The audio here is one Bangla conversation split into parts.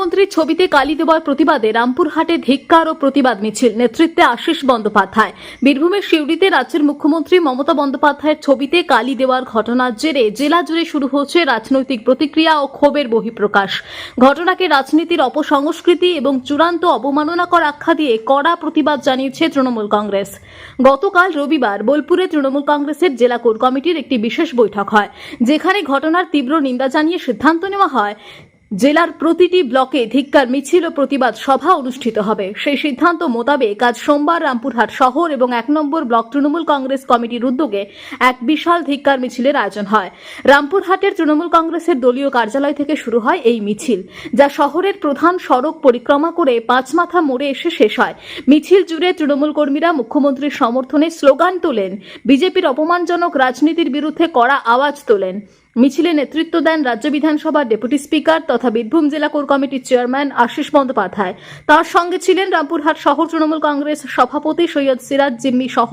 মুখ্যমন্ত্রীর ছবিতে কালি দেওয়ার প্রতিবাদে রামপুরহাটে ধিক্কার ও প্রতিবাদ মিছিল, নেতৃত্বে আশিস বন্দ্যোপাধ্যায়। বীরভূমের সিউড়িতে রাজ্যের মুখ্যমন্ত্রী মমতা বন্দ্যোপাধ্যায়ের ছবিতে কালি দেওয়ার ঘটনার জেরে জেলা জুড়ে শুরু হচ্ছে রাজনৈতিক প্রতিক্রিয়া ও ক্ষোভের বহিঃপ্রকাশ। ঘটনাকে রাজনীতির অপসংস্কৃতি এবং চূড়ান্ত অবমাননাকর আখ্যা দিয়ে কড়া প্রতিবাদ জানিয়েছে তৃণমূল কংগ্রেস। গতকাল রবিবার বোলপুরে তৃণমূল কংগ্রেসের জেলা কোর কমিটির একটি বিশেষ বৈঠক হয়, যেখানে ঘটনার তীব্র নিন্দা জানিয়ে সিদ্ধান্ত নেওয়া হয় জেলার প্রতিটি ব্লকে ধিক্কার মিছিল ও প্রতিবাদ সভা অনুষ্ঠিত হবে। সেই সিদ্ধান্ত মোতাবেক আজ সোমবার রামপুরহাট শহর এবং 1 নম্বর ব্লক তৃণমূল কংগ্রেস কমিটির উদ্যোগে এক বিশাল ধিক্কার মিছিলের আয়োজন হয়। রামপুরহাটের তৃণমূল কংগ্রেসের দলীয় কার্যালয় থেকে শুরু হয় এই মিছিল, যা শহরের প্রধান সড়ক পরিক্রমা করে পাঁচমাথা মোড়ে এসে শেষ হয়। মিছিল জুড়ে তৃণমূল কর্মীরা মুখ্যমন্ত্রীর সমর্থনে স্লোগান তোলেন, বিজেপির অপমানজনক রাজনীতির বিরুদ্ধে কড়া আওয়াজ তোলেন। মিছিলে নেতৃত্ব দেন রাজ্য বিধানসভার ডেপুটি স্পিকার তথা বীরভূম জেলা কোর কমিটির চেয়ারম্যান আশিস বন্দ্যোপাধ্যায়। তার সঙ্গে ছিলেন রামপুরহাট শহর তৃণমূল কংগ্রেস সভাপতি সৈয়দ সিরাজ জিম্মি সহ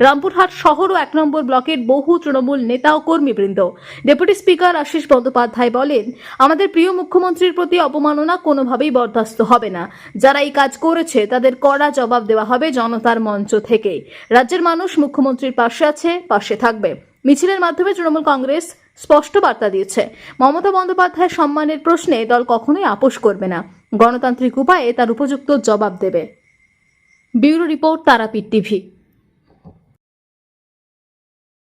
রামপুরহাট শহর ও 1 নম্বর ব্লকের বহু তৃণমূল নেতা ও কর্মীবৃন্দ। ডেপুটি স্পিকার আশিস বন্দ্যোপাধ্যায় বলেন, আমাদের প্রিয় মুখ্যমন্ত্রীর প্রতি অপমাননা কোনোভাবেই বরদাস্ত হবে না। যারা এই কাজ করেছে তাদের কড়া জবাব দেওয়া হবে জনতার মঞ্চ থেকে। রাজ্যের মানুষ মুখ্যমন্ত্রীর পাশে আছে, পাশে থাকবে। মিছিলের মাধ্যমে তৃণমূল কংগ্রেস স্পষ্ট বার্তা দিয়েছে, মমতা বন্দ্যোপাধ্যায়ের সম্মানের প্রশ্নে দল কখনোই আপোষ করবে না, গণতান্ত্রিক উপায়ে তার উপযুক্ত জবাব দেবে। Bureau report, Tarapith TV.